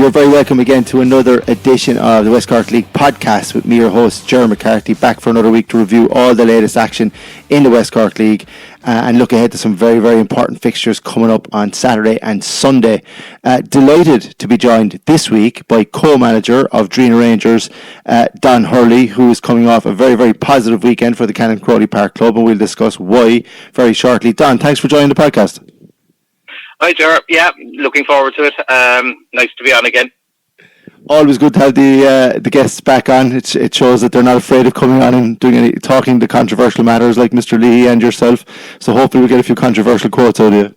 You're very welcome again to another edition of the West Cork League podcast with me, your host, Ger McCarthy, back for another week to review all the latest action in the West Cork League and look ahead to some very, very important fixtures coming up on Saturday and Sunday. Delighted to be joined this week by co-manager of Drinagh Rangers, Don Hurley, who is coming off a very, very positive weekend for the Cannon Crowley Park Club, and we'll discuss why very shortly. Don, thanks for joining the podcast. Hi, Ger. Yeah, looking forward to it. Nice to be on again. Always good to have the guests back on. It shows that they're not afraid of coming on and talking the controversial matters like Mr. Lee and yourself. So hopefully we'll get a few controversial quotes out of you.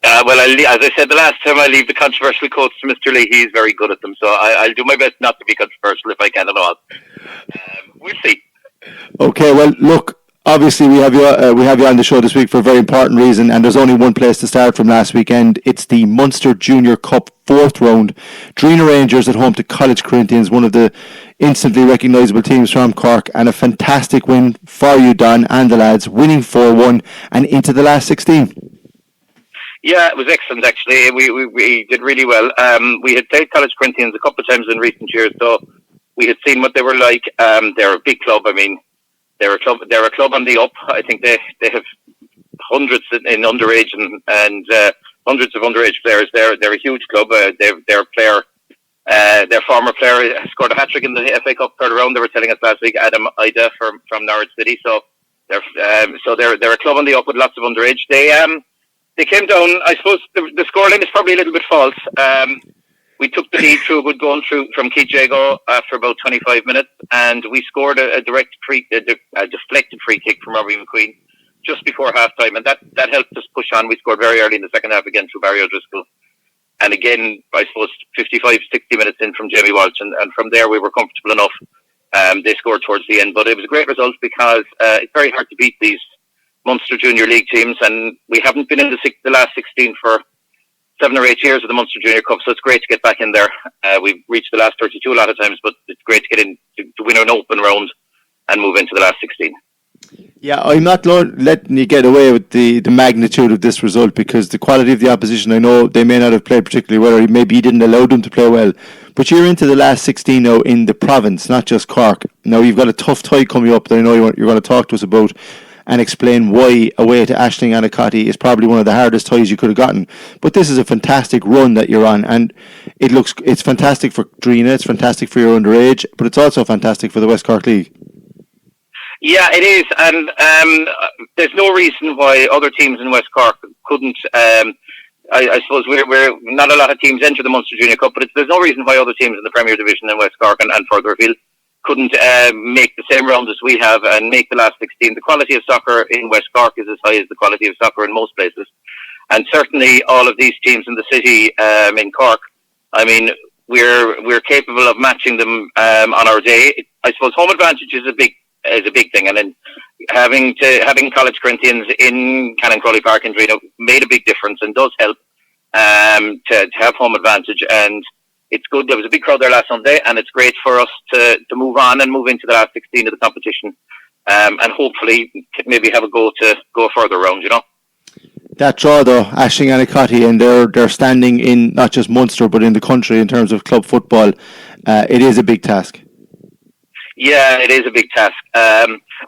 As I said the last time, I leave the controversial quotes to Mr. Lee. He's very good at them, so I'll do my best not to be controversial if I can at all. We'll see. Okay, well, look. Obviously, we have you on the show this week for a very important reason, and there's only one place to start from last weekend. It's the Munster Junior Cup fourth round. Drinagh Rangers at home to College Corinthians, one of the instantly recognisable teams from Cork, and a fantastic win for you, Don, and the lads, winning 4-1 and into the last 16. Yeah, it was excellent, actually. We did really well. We had played College Corinthians a couple of times in recent years, so we had seen what they were like. They're a big club. I mean, they're a club on the up. I think they have hundreds in underage and hundreds of underage players. They're a huge club. Their former player scored a hat-trick in the FA Cup third round. They were telling us last week, Adam Ida from Norwich City. So they're a club on the up with lots of underage. They came down. I suppose the scoreline is probably a little bit false. We took the lead through a good goal from Keith Jago after about 25 minutes, and we scored a deflected free kick from Robbie McQueen just before half-time, and that helped us push on. We scored very early in the second half again through Barry O'Driscoll. And again, I suppose 55, 60 minutes in from Jamie Walsh, and from there we were comfortable enough. They scored towards the end, but it was a great result because it's very hard to beat these Munster Junior League teams, and we haven't been in the last 16 for 7 or 8 years of the Munster Junior Cup, so it's great to get back in there. We've reached the last 32 a lot of times, but it's great to get in to win an open round and move into the last 16. Yeah, I'm not letting you get away with the magnitude of this result because the quality of the opposition, I know they may not have played particularly well, or maybe you didn't allow them to play well, but you're into the last 16 now in the province, not just Cork. Now you've got a tough tie coming up that I know you're going to talk to us about and explain why away to Aisling Anacotty is probably one of the hardest ties you could have gotten. But this is a fantastic run that you're on, and it's fantastic for Drinagh, it's fantastic for your underage, but it's also fantastic for the West Cork League. Yeah, it is, and there's no reason why other teams in West Cork couldn't. I suppose we're not a lot of teams enter the Munster Junior Cup, but there's no reason why other teams in the Premier Division in West Cork and further afield couldn't make the same round as we have and make the last 16. The quality of soccer in West Cork is as high as the quality of soccer in most places. And certainly all of these teams in the city in Cork, I mean, we're capable of matching them on our day. I suppose home advantage is a big thing. And then having College Corinthians in Cannon Crowley Park in Drinagh made a big difference and does help to have home advantage. And it's good. There was a big crowd there last Sunday, and it's great for us to move on and move into the last 16 of the competition, and hopefully maybe have a go to go further round. That draw though, Aisling Anacotty, and they're standing in not just Munster but in the country in terms of club football. It is a big task. Yeah, it is a big task.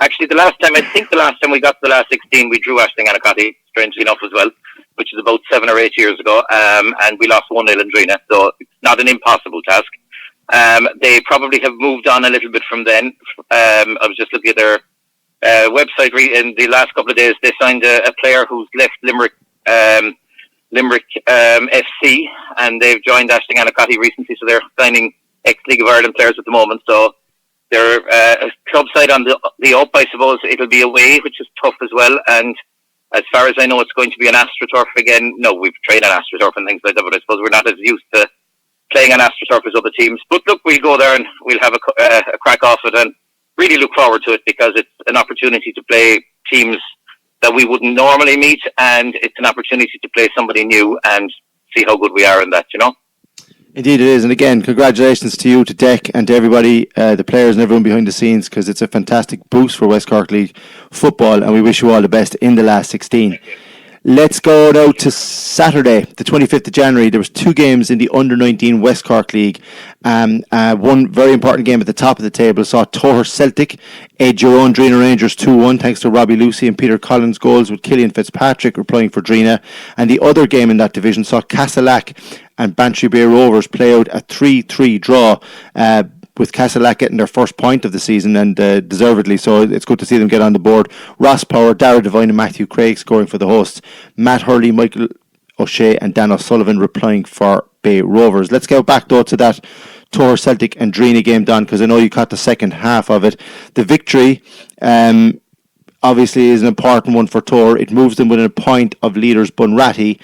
Actually, the last time we got to the last 16, we drew Aisling Anacotty, strangely enough as well, which is about 7 or 8 years ago, and we lost 1-0 in Drinagh, so it's not an impossible task. They probably have moved on a little bit from then. I was just looking at their website in the last couple of days. They signed a player who's left Limerick FC, and they've joined Aisling Anacotty recently, so they're signing ex-League of Ireland players at the moment, so they're a club side on the up. I suppose it'll be away, which is tough as well, and as far as I know, it's going to be an AstroTurf again. No, we've trained on AstroTurf and things like that, but I suppose we're not as used to playing on AstroTurf as other teams. But look, we'll go there and we'll have a crack off it and really look forward to it because it's an opportunity to play teams that we wouldn't normally meet, and it's an opportunity to play somebody new and see how good we are in that, Indeed it is, and again, congratulations to you, to Dec, and to everybody, the players and everyone behind the scenes, because it's a fantastic boost for West Cork League football, and we wish you all the best in the last 16. Let's go now to Saturday, the 25th of January. There was 2 games in the Under-19 West Cork League. One very important game at the top of the table saw Toher Celtic edge your own Drinagh Rangers 2-1 thanks to Robbie Lucy and Peter Collins' goals, with Killian Fitzpatrick replying for Drinagh. And the other game in that division saw Castlelack and Bantry Bay Rovers play out a 3-3 draw, with Castlelack getting their first point of the season, and deservedly so. It's good to see them get on the board. Ross Power, Dara Devine and Matthew Craig scoring for the hosts. Matt Hurley, Michael O'Shea and Dan O'Sullivan replying for Bay Rovers. Let's go back though to that Toher Celtic and Drinagh game, Don, because I know you caught the second half of it. The victory obviously is an important one for Toher. It moves them within a point of leaders Bunratty.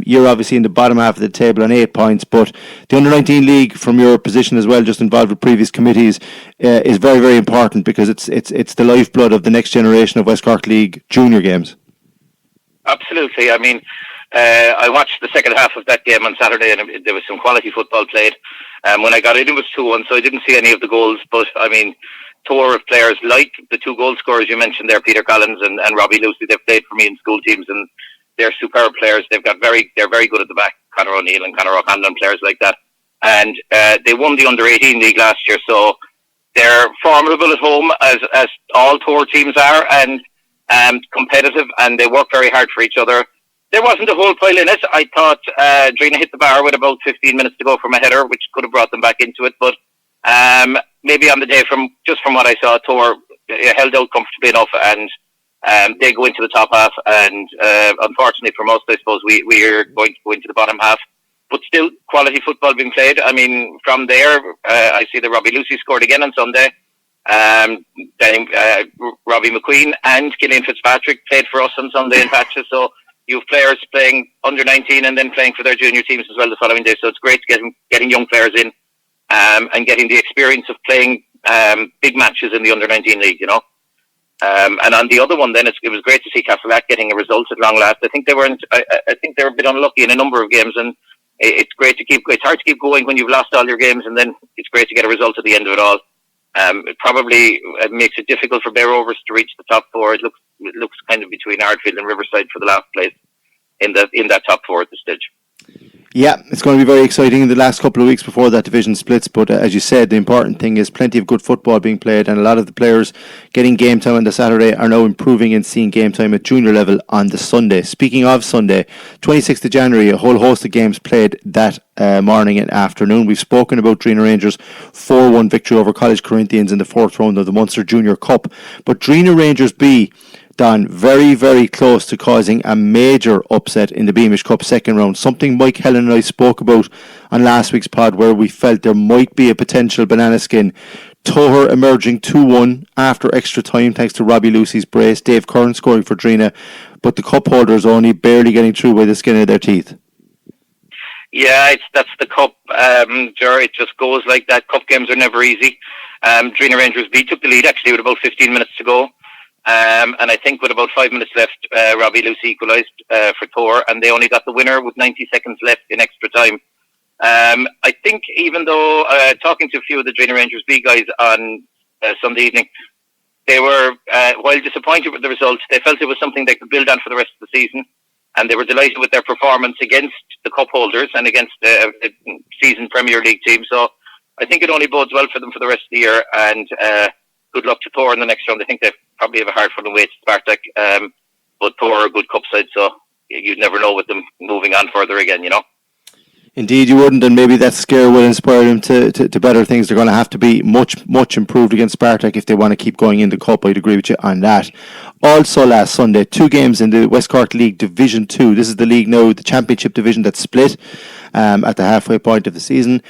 You're obviously in the bottom half of the table on 8 points, but the Under-19 League, from your position as well, just involved with previous committees, is very, very important because it's the lifeblood of the next generation of West Cork League junior games. Absolutely. I mean, I watched the second half of that game on Saturday, and there was some quality football played. When I got in, it was 2-1, so I didn't see any of the goals, but I mean, tour of players like the 2 goal scorers you mentioned there, Peter Collins and Robbie Lucy. They've played for me in school teams, and they're superb players. They're very good at the back. Conor O'Neill and Conor O'Hanlon, players like that. And they won the Under-18 League last year, so they're formidable at home, as all tour teams are, and competitive, and they work very hard for each other. There wasn't a whole pile in it. I thought Drinagh hit the bar with about 15 minutes to go from a header, which could have brought them back into it, but maybe on the day, from what I saw, Toher held out comfortably enough, and they go into the top half. And unfortunately for most, I suppose we are going to go into the bottom half. But still, quality football being played. I mean, from there, I see that Robbie Lucy scored again on Sunday. Then Robbie McQueen and Killian Fitzpatrick played for us on Sunday in patches. So you have players playing under-19 and then playing for their junior teams as well the following day. So it's great getting young players in. And getting the experience of playing big matches in the Under-19 League, you know. And on the other one, then it was great to see Castlelack getting a result at long last. I think they were a bit unlucky in a number of games, and it's great to keep. It's hard to keep going when you've lost all your games, and then it's great to get a result at the end of it all. It probably makes it difficult for Bay Rovers to reach the top 4. It looks kind of between Ardfield and Riverside for the last place in that top 4 at this stage. Yeah, it's going to be very exciting in the last couple of weeks before that division splits, but as you said, the important thing is plenty of good football being played, and a lot of the players getting game time on the Saturday are now improving and seeing game time at junior level on the Sunday. Speaking of Sunday, 26th of January, a whole host of games played that morning and afternoon. We've spoken about Drinagh Rangers' 4-1 victory over College Corinthians in the 4th round of the Munster Junior Cup, but Drinagh Rangers B, Don, very, very close to causing a major upset in the Beamish Cup second round. Something Mike Helen and I spoke about on last week's pod, where we felt there might be a potential banana skin. Toher emerging 2-1 after extra time thanks to Robbie Lucy's brace. Dave Curran scoring for Drinagh, but the cup holders only barely getting through by the skin of their teeth. Yeah, that's the cup, Ger. It just goes like that. Cup games are never easy. Drinagh Rangers B took the lead actually with about 15 minutes to go. And I think with about 5 minutes left, Robbie Lucy equalised for Toher, and they only got the winner with 90 seconds left in extra time. I think even though, talking to a few of the Drinagh Rangers B guys on Sunday evening, they were, while disappointed with the results, they felt it was something they could build on for the rest of the season, and they were delighted with their performance against the cup holders and against a seasoned Premier League team. So I think it only bodes well for them for the rest of the year, and good luck to Toher in the next round. I think they probably have a hard one away to Spartak, but Toher are a good cup side, so you'd never know with them moving on further again, you know. Indeed, you wouldn't, and maybe that scare will inspire them to better things. They're going to have to be much improved against Spartak if they want to keep going in the cup. I'd agree with you on that. Also last Sunday, 2 games in the West Cork League Division 2. This is the league now, the Championship Division that split at the halfway point of the season.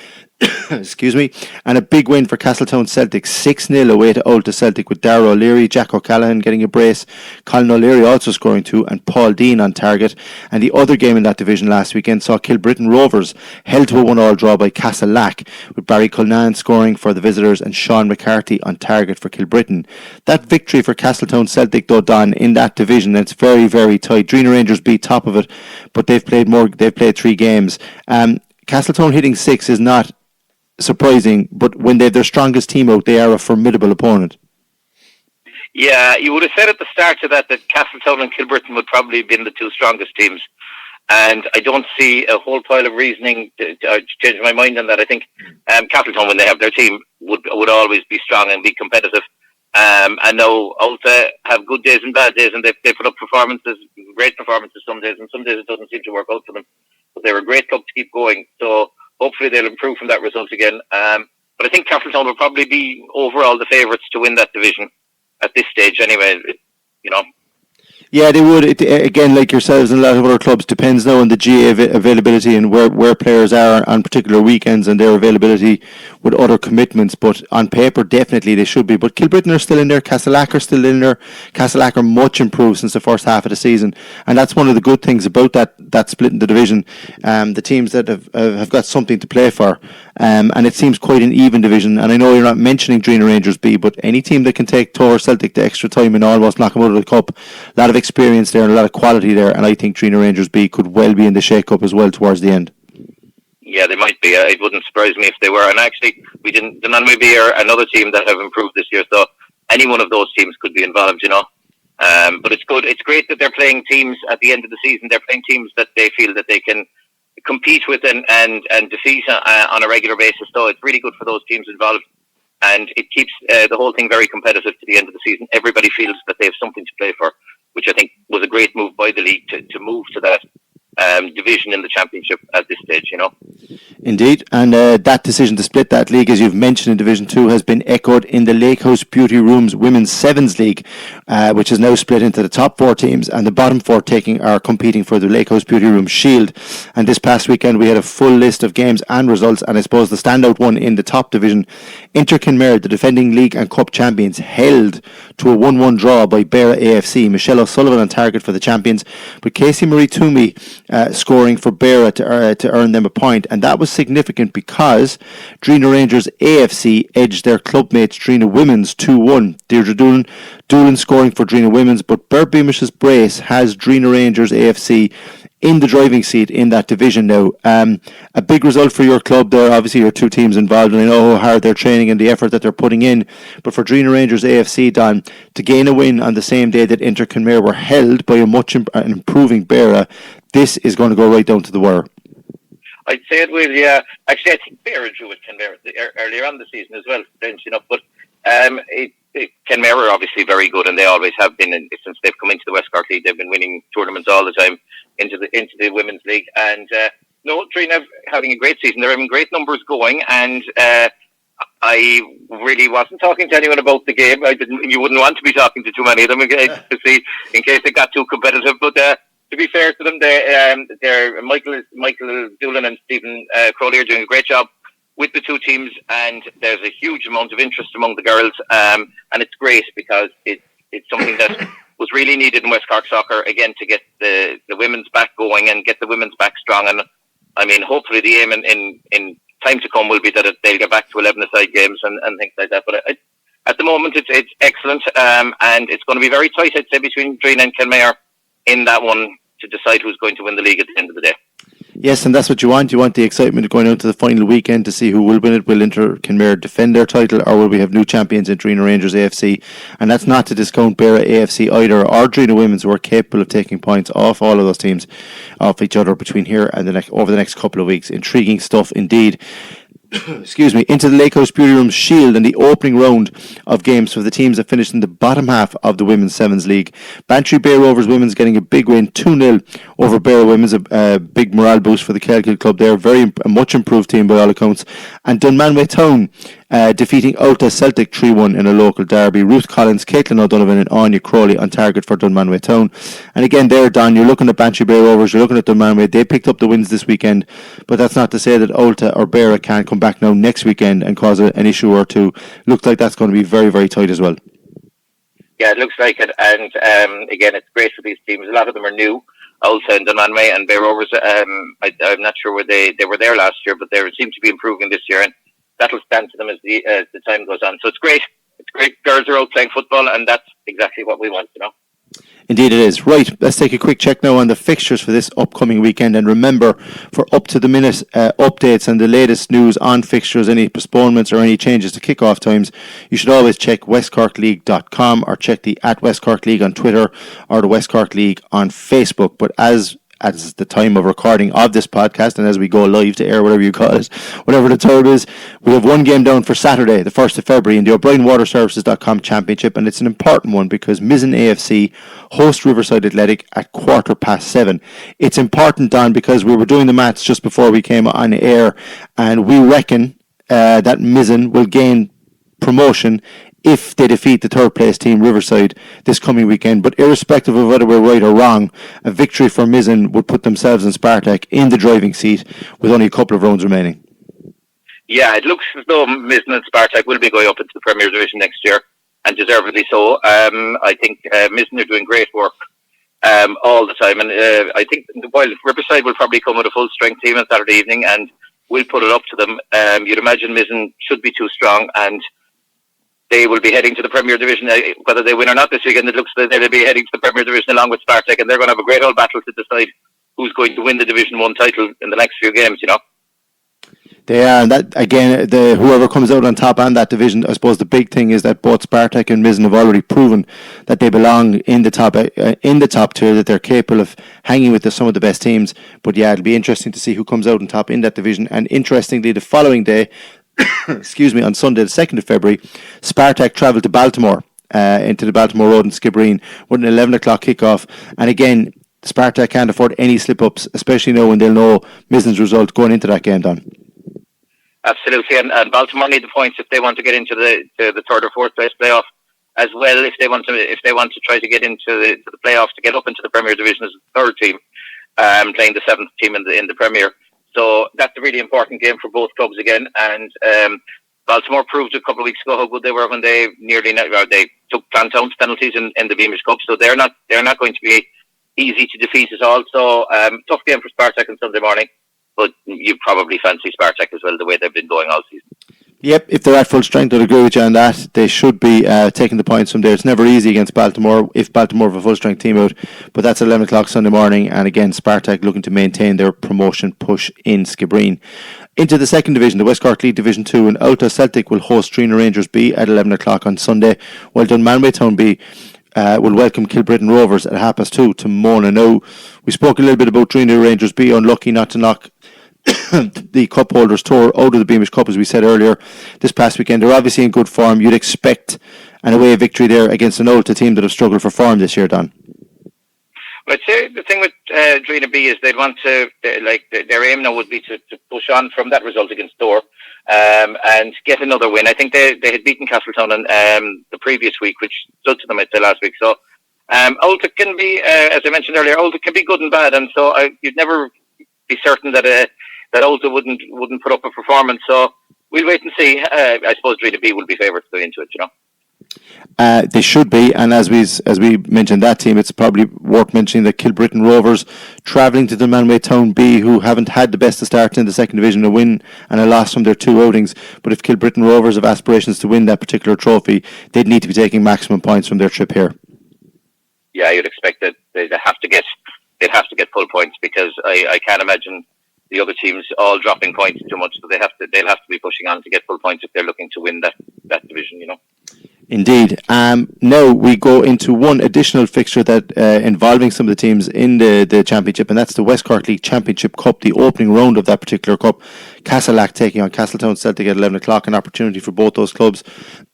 Excuse me. And a big win for Castletown Celtic, 6-0 away to Ulta Celtic, with Darragh O'Leary, Jack O'Callaghan getting a brace, Colin O'Leary also scoring 2, and Paul Dean on target. And the other game in that division last weekend saw Kilbrittain Rovers held to a 1-1 draw by Castlelack, with Barry Culnan scoring for the visitors and Ger McCarthy on target for Kilbrittain. That victory for Castletown Celtic, though, Don, in that division, it's very, very tight. Drinagh Rangers beat top of it, but they've played 3 games. Castletown hitting 6 is not surprising, but when they have their strongest team out, they are a formidable opponent. Yeah, you would have said at the start of that Castletown and Kilbrittain would probably have been the two strongest teams. And I don't see a whole pile of reasoning to change my mind on that. I think Castletown, when they have their team, would always be strong and be competitive. I know Ulta have good days and bad days, and they put up performances, great performances some days, and some days it doesn't seem to work out for them. But they're a great club to keep going, so hopefully they'll improve from that result again. But I think Castletown will probably be overall the favourites to win that division at this stage anyway, you know. Yeah, they would. Again, like yourselves and a lot of other clubs, depends now on the GA availability and where players are on particular weekends and their availability with other commitments. But on paper, definitely they should be. But Kilbrittain are still in there. Castleac are still in there. Castleac are much improved since the first half of the season. And that's one of the good things about that split in the division. The teams that have got something to play for. And it seems quite an even division. And I know you're not mentioning Drinagh Rangers B, but any team that can take Tor Celtic to extra time and almost knock them out of the cup, a lot of experience there and a lot of quality there, and I think Drinagh Rangers B could well be in the shake-up as well towards the end. Yeah, they might be. It wouldn't surprise me if they were. And actually, the Drinagh B are another team that have improved this year, so any one of those teams could be involved, you know. But it's good. It's great that they're playing teams at the end of the season. They're playing teams that they feel that they can compete with and defeat on a regular basis. So it's really good for those teams involved. And it keeps the whole thing very competitive to the end of the season. Everybody feels that they have something to play for, which I think was a great move by the league to move to that division in the championship at this stage, you know. Indeed, and that decision to split that league, as you've mentioned in Division 2, has been echoed in the Lakehouse Beauty Rooms Women's Sevens League, which is now split into the top four teams, and the bottom four are competing for the Lakehouse Beauty Rooms Shield. And this past weekend we had a full list of games and results, and I suppose the standout one in the top division, Inter Kinmare, the defending league and cup champions, held to a 1-1 draw by Beara AFC. Michelle O'Sullivan on target for the champions, but Casey Marie Toomey scoring for Beara to earn them a point, and that was significant because Drinagh Rangers AFC edged their clubmates Drinagh Women's 2-1. Deirdre Doolan scoring for Drinagh Women's, but Bert Beamish's brace has Drinagh Rangers AFC in the driving seat in that division now. A big result for your club there. Obviously your two teams involved, and I know how hard they're training and the effort that they're putting in, but for Drinagh Rangers AFC, Don, to gain a win on the same day that Inter Kinmare were held by an improving Beara, this is going to go right down to the wire. I'd say it will, yeah. Actually, I think Beara drew with Kinmare earlier on the season as well, you know, but Kinmare are obviously very good, and they always have been, since they've come into the West Cork League. They've been winning tournaments all the time into the Women's League, and Drinagh having a great season. They're having great numbers going, and I really wasn't talking to anyone about the game. You wouldn't want to be talking to too many of them to see in case it got too competitive, but to be fair to them, they're Michael Doolan and Stephen Crowley are doing a great job with the two teams, and there's a huge amount of interest among the girls, and it's great because it's something that was really needed in West Cork soccer again, to get the women's back going and get the women's back strong. And I mean, hopefully the aim in time to come will be that they'll get back to 11-a-side games and things like that. But at the moment, it's excellent, and it's going to be very tight, I'd say, between Drinagh and Kinmare in that one to decide who's going to win the league at the end of the day. Yes, and that's what you want. You want the excitement of going out to the final weekend to see who will win it. Will Inter Kinmare defend their title, or will we have new champions in Drinagh Rangers AFC? And that's not to discount Beara AFC either, or Drinagh Women's, who are capable of taking points off all of those teams, off each other between here and over the next couple of weeks. Intriguing stuff indeed. Excuse me, into the Lakehouse Beauty Rooms Shield and the opening round of games for the teams that finished in the bottom half of the Women's Sevens League. Bantry Bay Rovers Women's getting a big win, 2-0 over Beara Women's, a big morale boost for the Kelkill club there, a much improved team by all accounts. And Dunmanway Town defeating Ulta Celtic 3-1 in a local derby. Ruth Collins, Caitlin O'Donovan and Anya Crowley on target for Dunmanway Town. And again there, Don, you're looking at Bantry Bay Rovers, you're looking at Dunmanway. They picked up the wins this weekend, but that's not to say that Ulta or Beara can't come back now next weekend and cause an issue or two. Looks like that's going to be very, very tight as well. Yeah, it looks like it, and again, it's great for these teams. A lot of them are new, Ulta and Dunmanway, and Bay Rovers. I'm not sure where they were there last year, but they seem to be improving this year, and that'll stand to them as the time goes on. So it's great. It's great. Girls are out playing football, and that's exactly what we want, you know. Indeed it is. Right, let's take a quick check now on the fixtures for this upcoming weekend. And remember, for up-to-the-minute updates and the latest news on fixtures, any postponements or any changes to kick-off times, you should always check westcorkleague.com or check the @West Cork League on Twitter or the West Cork League on Facebook. But as the time of recording of this podcast, and as we go live to air, whatever you call it, whatever the term is, we have one game down for Saturday, the 1st of February, in the O'BrienWaterServices.com Championship, and it's an important one because Mizzen AFC host Riverside Athletic at 7:15. It's important, Don, because we were doing the maths just before we came on air, and we reckon that Mizzen will gain promotion if they defeat the third place team Riverside this coming weekend. But irrespective of whether we're right or wrong, a victory for Mizzen would put themselves and Spartak in the driving seat with only a couple of rounds remaining. Yeah, it looks as though Mizzen and Spartak will be going up into the Premier Division next year, and deservedly so. I think Mizzen are doing great work all the time, and I think while Riverside will probably come with a full strength team on Saturday evening and we'll put it up to them, you'd imagine Mizzen should be too strong, and they will be heading to the Premier Division. Whether they win or not this weekend, it looks like they'll be heading to the Premier Division along with Spartak, and they're going to have a great old battle to decide who's going to win the Division 1 title in the next few games, you know. They are, and that again, whoever comes out on top on that division, I suppose the big thing is that both Spartak and Mizzen have already proven that they belong in the top tier, that they're capable of hanging with some of the best teams. But yeah, it'll be interesting to see who comes out on top in that division. And interestingly, the following day, excuse me, on Sunday, the 2nd of February, Spartak travelled to Baltimore, into the Baltimore Road in Skibbereen, with an 11 o'clock kickoff. And again, Spartak can't afford any slip-ups, especially now when they'll know Mizzen's result going into that game, Don. Absolutely, and Baltimore need the points if they want to get into the third or fourth place playoff as well. If they want to try to get into the playoffs to get up into the Premier Division as the third team, playing the seventh team in the Premier. So that's a really important game for both clubs again. And Baltimore proved a couple of weeks ago how good they were when they they took Clantown's penalties in the Beamish Cup. So they're not going to be easy to defeat at all. So tough game for Spartak on Sunday morning. But you probably fancy Spartak as well, the way they've been going all season. Yep, if they're at full strength, I'd agree with you on that. They should be taking the points from there. It's never easy against Baltimore if Baltimore have a full strength team out, but that's 11 o'clock Sunday morning, and again, Spartak looking to maintain their promotion push in Skibbereen. Into the second division, the West Cork League Division 2, and Ulta Celtic will host Drinagh Rangers B at 11 o'clock on Sunday, while Dunmanway Town B will welcome Kilbrittain Rovers at 2:30 to Mona. Now, we spoke a little bit about Drinagh Rangers B, unlucky not to knock the cup holders tour out of the Beamish Cup, as we said earlier, this past weekend. They're obviously in good form. You'd expect an away victory there against an Ulta team that have struggled for form this year, Don. Well, I'd say the thing with Drinagh B is they'd want to, their aim now would be to push on from that result against Dore and get another win. I think they had beaten Castletown the previous week, which stood to them, I'd say, last week. So Ulta can be, as I mentioned earlier, Ulta can be good and bad, and so you'd never be certain that Ulta wouldn't put up a performance. So we'll wait and see. I suppose Drinagh B will be favoured to go into it, you know. They should be, and as we mentioned that team, it's probably worth mentioning that Kilbrittain Rovers travelling to the Dunmanway Town B, who haven't had the best of start in the second division, a win and a loss from their two outings. But if Kilbrittain Rovers have aspirations to win that particular trophy, they'd need to be taking maximum points from their trip here. Yeah, you'd expect that they'd have to get full points, because I can't imagine the other teams all dropping points too much. So they'll have to be pushing on to get full points if they're looking to win that division, you know. Indeed. Now we go into one additional fixture that involving some of the teams in the championship, and that's the West Cork League Championship Cup, the opening round of that particular cup. Castleac taking on Castletown Celtic at 11 o'clock, an opportunity for both those clubs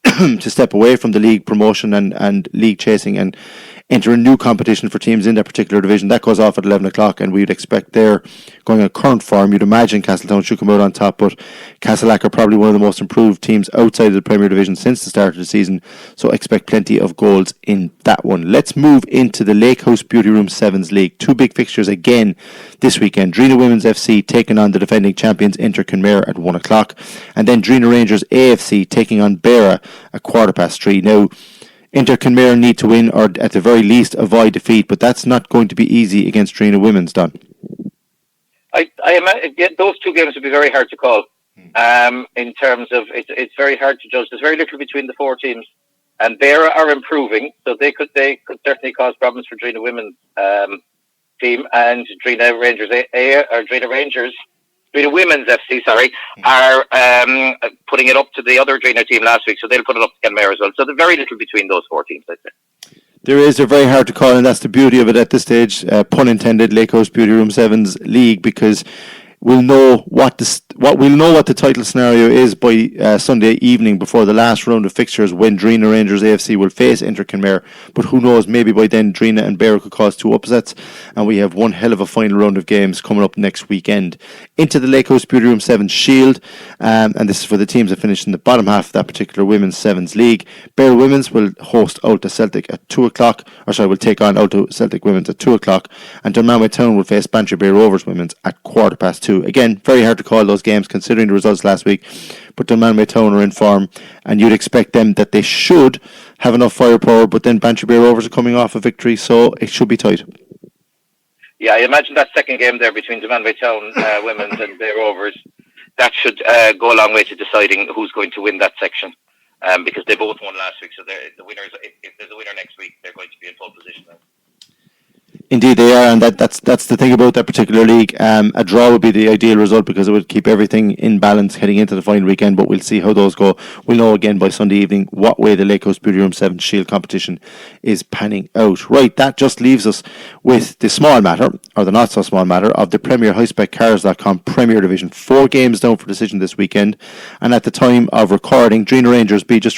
to step away from the league promotion and league chasing and enter a new competition for teams in that particular division. That goes off at 11 o'clock, and we'd expect they're going on current form. You'd imagine Castletown should come out on top, but Castleac are probably one of the most improved teams outside of the Premier Division since the start of the season, so expect plenty of goals in that one. Let's move into the Lake House Beauty Room Sevens League. Two big fixtures again this weekend. Drinagh Women's FC taking on the defending champions Inter Kenmare at 1 o'clock, and then Drinagh Rangers AFC taking on Beara at 3:15. Now, Inter Kenmare need to win, or at the very least avoid defeat, but that's not going to be easy against Drinagh Women's, Don. I imagine those two games would be very hard to call. In terms of it's very hard to judge. There's very little between the four teams. and they are improving, so they could certainly cause problems for Drinagh women's team, and Drinagh Rangers Drinagh Women's FC, are putting it up to the other Drinagh team last week, so they'll put it up to Kenmare as well. So there's very little between those four teams, I'd say. They're very hard to call, and that's the beauty of it at this stage, pun intended, Lake Coast Beauty Room 7's league, because we'll know what the title scenario is by Sunday evening before the last round of fixtures, when Drinagh Rangers AFC will face Inter Kenmare. But who knows, maybe by then Drinagh and Beara could cause two upsets, and we have one hell of a final round of games coming up next weekend. Into the Lake Coast Beauty Room 7 Shield, and this is for the teams that finish in the bottom half of that particular Women's Sevens League. Beara Women's will host Ulta Celtic at 2 o'clock, will take on Ulta Celtic Women's at 2 o'clock, and Dunmanway Town will face Bantry Rovers Women's at 2:15. Again, very hard to call those games considering the results last week, but Dunmanway Town are in form, and you'd expect them that they should have enough firepower, but then Bantry Rovers are coming off a victory, so it should be tight. Yeah, I imagine that second game there between Dunmanway Town Women's and Bay Rovers, that should go a long way to deciding who's going to win that section, because they both won last week, so the winners, if there's a winner next week, they're going to be in pole position then. Indeed they are, and that's the thing about that particular league. A draw would be the ideal result because it would keep everything in balance heading into the final weekend, but we'll see how those go. We'll know again by Sunday evening what way the Lake Coast Beauty Room 7 Shield competition is panning out. Right, that just leaves us with the small matter, or the not so small matter, of the Premier HighSpecCars.com Premier Division. 4 games down for decision this weekend, and at the time of recording, Drinagh Rangers, just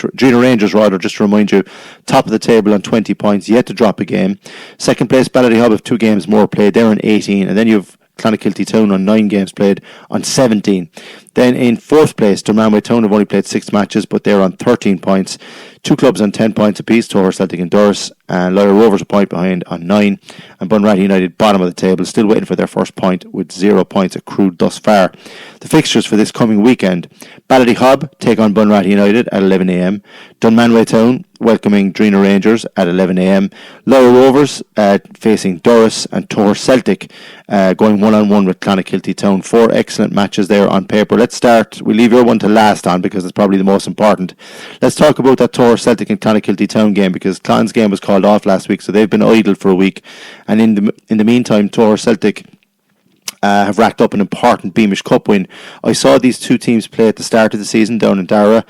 to remind you, top of the table on 20 points, yet to drop a game. Second place Ballady Hub have 2 games more played, they're on 18, and then you've Clonakilty Town on 9 games played on 17. Then in 4th place, Dunmanway Town have only played 6 matches, but they're on 13 points. 2 clubs on 10 points apiece, Toher Celtic and Doris, and Lyra Rovers a point behind on 9, and Bunratty United bottom of the table, still waiting for their first point with 0 points accrued thus far. The fixtures for this coming weekend: Ballady Hub take on Bunratty United at 11 a.m, Dunmanway Town welcoming Drinagh Rangers at 11 a.m, Lyra Rovers facing Doris, and Toher Celtic going one-on-one with Clonakilty Town. 4 excellent matches there on paper. Let's start, we'll leave your one to last on because it's probably the most important. Let's talk about that Toher Celtic and Clonakilty Town game, because Clon's game was called off last week, so they've been idle for a week, and in the meantime Toher Celtic have racked up an important Beamish Cup win. I saw these two teams play at the start of the season down in Dara.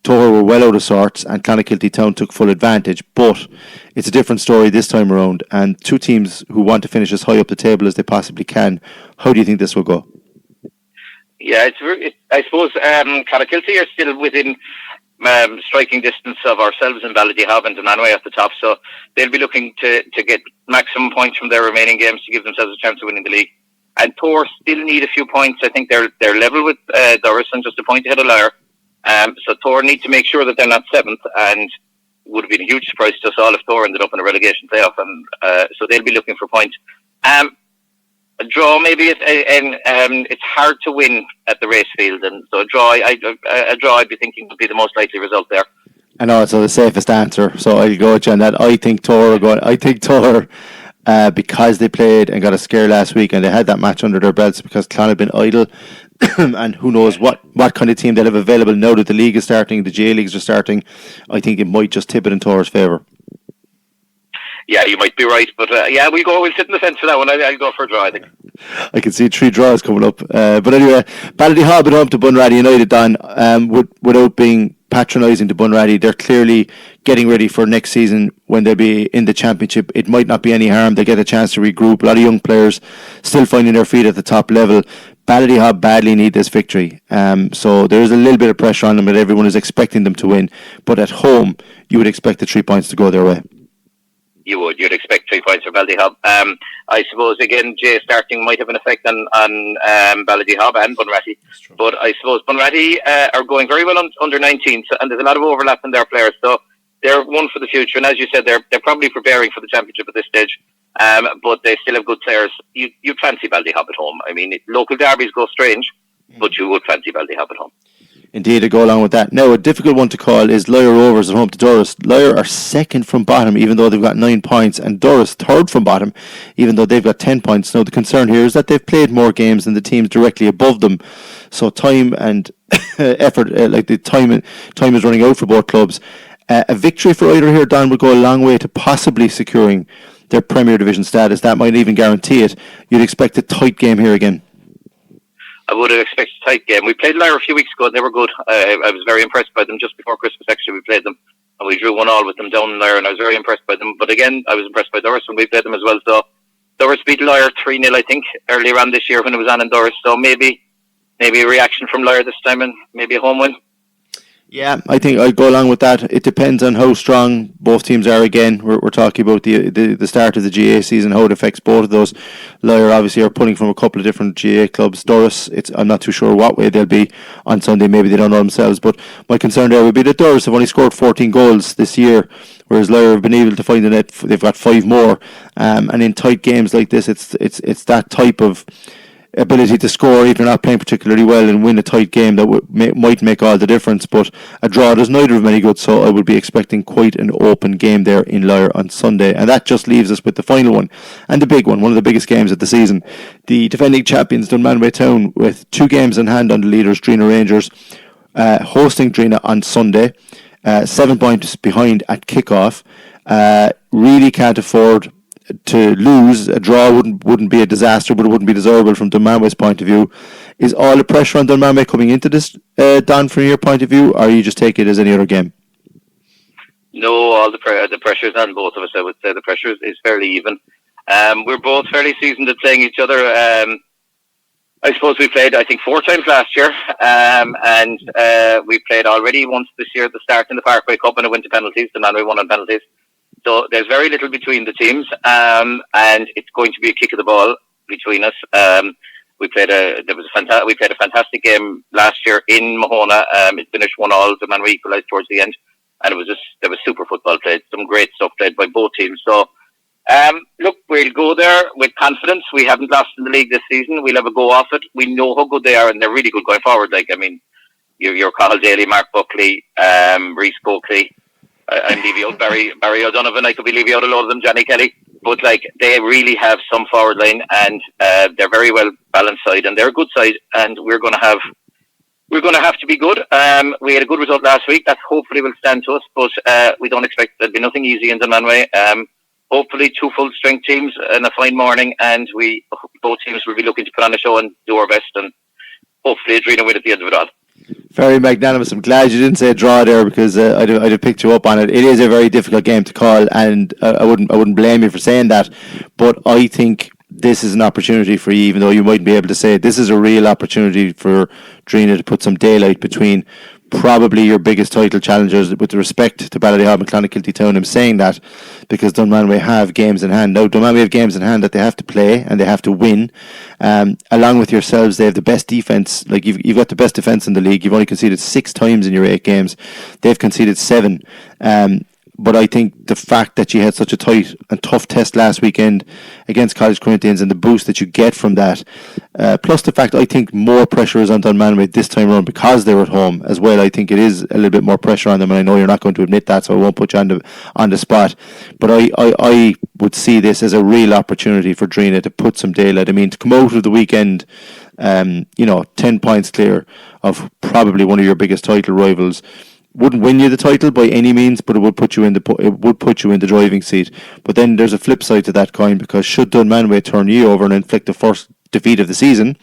Toher were well out of sorts and Clonakilty Town took full advantage, but it's a different story this time around, and two teams who want to finish as high up the table as they possibly can. How do you think this will go? Yeah, I suppose Clonakilty are still within striking distance of ourselves and Ballady Hub and Dunmanway at the top, so they'll be looking to get maximum points from their remaining games to give themselves a chance of winning the league. And Toher still need a few points. I think they're level with Doris and just a point ahead of Lyre. So Toher need to make sure that they're not 7th, and it would have been a huge surprise to us all if Toher ended up in a relegation playoff, and so they'll be looking for points. A draw, maybe, it's hard to win at the racefield, and so a draw I'd be thinking would be the most likely result there. I know it's the safest answer, so I'll go with you on that. I think Toher because they played and got a scare last week and they had that match under their belts because Clon had been idle and who knows what kind of team they'll have available now that the league is starting, the GA leagues are starting. I think it might just tip it in Toher's favour. Yeah, you might be right, but we'll sit in the fence for that one. I'll go for a draw, I think. I can see 3 draws coming up. But anyway, Ballady Hub at home to Bunratty United, Don, without being patronising to Bunratty, they're clearly getting ready for next season when they'll be in the championship. It might not be any harm. They get a chance to regroup. A lot of young players still finding their feet at the top level. Ballady Hub badly need this victory. So there's a little bit of pressure on them, but everyone is expecting them to win. But at home, you would expect the 3 points to go their way. You'd expect 3 points for Ballady Hub. I suppose, again, Jay starting might have an effect on Ballady Hub and Bunratty. But I suppose Bunratty are going very well under 19, and there's a lot of overlap in their players. So they're one for the future. And as you said, they're probably preparing for the championship at this stage. But they still have good players. You'd fancy Ballady Hub at home. I mean, local derbies go strange, but you would fancy Ballady Hub at home. Indeed, to go along with that. Now, a difficult one to call is Lyre Rovers at home to Doris. Lyre are second from bottom, even though they've got 9 points, and Doris third from bottom, even though they've got 10 points. Now, the concern here is that they've played more games than the teams directly above them, so time and effort, the time is running out for both clubs. A victory for either here, Don, would go a long way to possibly securing their Premier Division status. That might even guarantee it. You'd expect a tight game here again. I would have expected a tight game. We played Lyre a few weeks ago and they were good. I was very impressed by them. Just before Christmas, actually, we played them. And we drew 1-1 with them down in Lyre, and I was very impressed by them. But again, I was impressed by Doris when we played them as well. So Doris beat Lyre 3-0, I think, earlier on this year when it was on in Doris. So maybe a reaction from Lyre this time and maybe a home win. Yeah, I think I'd go along with that. It depends on how strong both teams are again. We're talking about the start of the GA season, how it affects both of those. Lyre obviously are pulling from a couple of different GA clubs. Doris, I'm not too sure what way they'll be on Sunday. Maybe they don't know themselves. But my concern there would be that Doris have only scored 14 goals this year, whereas Lyre have been able to find the net. They've got 5 more. And in tight games like this, it's that type of ability to score if you're not playing particularly well and win a tight game that might make all the difference. But a draw does neither of them any good, so I would be expecting quite an open game there in Lyre on Sunday. And that just leaves us with the final one and the big one of the biggest games of the season. The defending champions Dunmanway Town, with 2 games in hand on the leaders Drinagh Rangers, hosting Drinagh on Sunday, 7 points behind at kick-off. Really can't afford to lose. A draw wouldn't be a disaster, but it wouldn't be desirable from Dunmanway's point of view. Is all the pressure on Dunmanway coming into this, Don, from your point of view, or you just take it as any other game? No, all the pressure is on both of us. I would say the pressure is fairly even. We're both fairly seasoned at playing each other. I suppose we played, I think, 4 times last year, and we played already once this year at the start in the Parkway Cup, and it went to penalties. Dunmanway won on penalties. So there's very little between the teams, and it's going to be a kick of the ball between us. We played a fantastic game last year in Mahona. It finished 1-1. The man we equalised towards the end, and there was super football played. Some great stuff played by both teams. So look, we'll go there with confidence. We haven't lost in the league this season. We'll have a go off it. We know how good they are, and they're really good going forward. Like, I mean, your Cathal Daly, Mark Buckley, Rhys Coakley. I'm leaving out Barry O'Donovan. I could be leaving out a lot of them, Johnny Kelly. But like, they really have some forward line, and they're very well balanced side, and they're a good side, and we're going to have to be good. We had a good result last week. That hopefully will stand to us, but we don't expect there'll be nothing easy in Dunmanway. Hopefully 2 full strength teams and a fine morning, and both teams will be looking to put on a show and do our best, and hopefully Drinagh win at the end of it all. Very magnanimous. I'm glad you didn't say draw there, because I'd have picked you up on it. It is a very difficult game to call, and I wouldn't blame you for saying that. But I think this is an opportunity for you, even though you mightn't be able to say it. This is a real opportunity for Drinagh to put some daylight between probably your biggest title challengers, with respect to Ballydehob and Clonakilty Town. I'm saying that because Dunmanway have games in hand. Now, Dunmanway have games in hand that they have to play and they have to win. Along with yourselves, they have the best defence. Like, you've got the best defence in the league. You've only conceded 6 times in your 8 games. They've conceded 7. But I think the fact that you had such a tight and tough test last weekend against College Corinthians, and the boost that you get from that, plus the fact I think more pressure is on Dunmanway this time around because they're at home as well. I think it is a little bit more pressure on them, and I know you're not going to admit that, so I won't put you on the spot. But I would see this as a real opportunity for Drinagh to put some daylight. I mean, to come out of the weekend, 10 points clear of probably one of your biggest title rivals wouldn't win you the title by any means, but it would put you in the driving seat. But then there's a flip side to that coin, because should Dunmanway turn you over and inflict the first defeat of the season,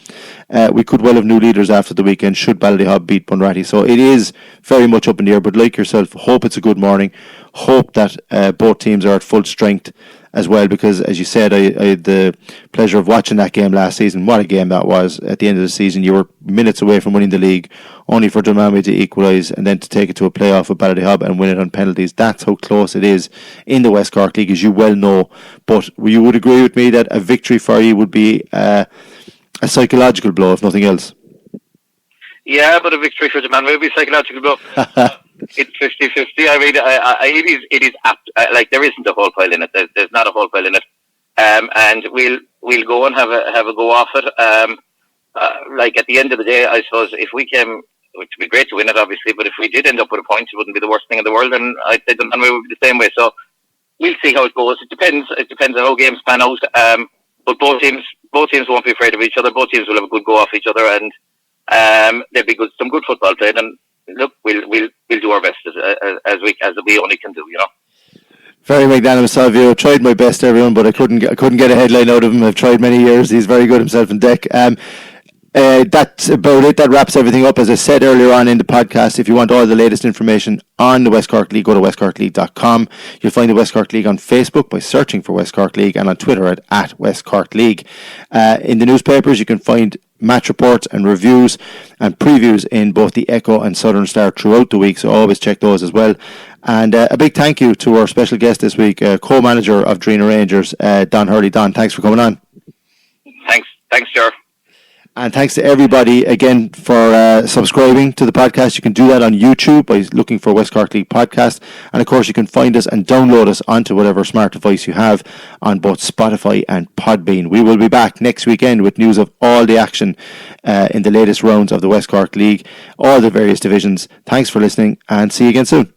we could well have new leaders after the weekend should Ballydehob beat Bunratty. So it is very much up in the air, but like yourself, hope it's a good morning. Hope that both teams are at full strength as well, because as you said, I had the pleasure of watching that game last season. What a game that was. At the end of the season, you were minutes away from winning the league, only for Dunmanway to equalise and then to take it to a playoff with Ballydehob and win it on penalties. That's how close it is in the West Cork League, as you well know. But you would agree with me that a victory for you would be a psychological blow, if nothing else. Yeah, but a victory for Dunmanway would be a psychological blow. It's 50-50. I mean, it is apt. Like, there isn't a whole pile in it. There's not a whole pile in it. And we'll go and have a go off it. Like, at the end of the day, I suppose if we came, it would be great to win it, obviously. But if we did end up with a point, it wouldn't be the worst thing in the world. And I'd say Dunmanway would be the same way. So we'll see how it goes. It depends on how games pan out. But both teams won't be afraid of each other. Both teams will have a good go off each other, and there'll be some good football played. And look, we'll do our best as we only can do, you know. Very magnanimous, Salvio. Tried my best, everyone, but I couldn't get a headline out of him. I've tried many years. He's very good himself in deck. That's about it. That wraps everything up. As I said earlier on in the podcast, if you want all the latest information on the West Cork League, go to westcorkleague.com. You'll find the West Cork League on Facebook by searching for West Cork League, and on Twitter at West Cork League. In the newspapers, you can find match reports and reviews and previews in both the Echo and Southern Star throughout the week, so always check those as well. And a big thank you to our special guest this week, co-manager of Drinagh Rangers, Don Hurley. Don, thanks for coming on. Thanks, Ger. And thanks to everybody again for subscribing to the podcast. You can do that on YouTube by looking for West Cork League Podcast. And of course, you can find us and download us onto whatever smart device you have on both Spotify and Podbean. We will be back next weekend with news of all the action in the latest rounds of the West Cork League, all the various divisions. Thanks for listening, and see you again soon.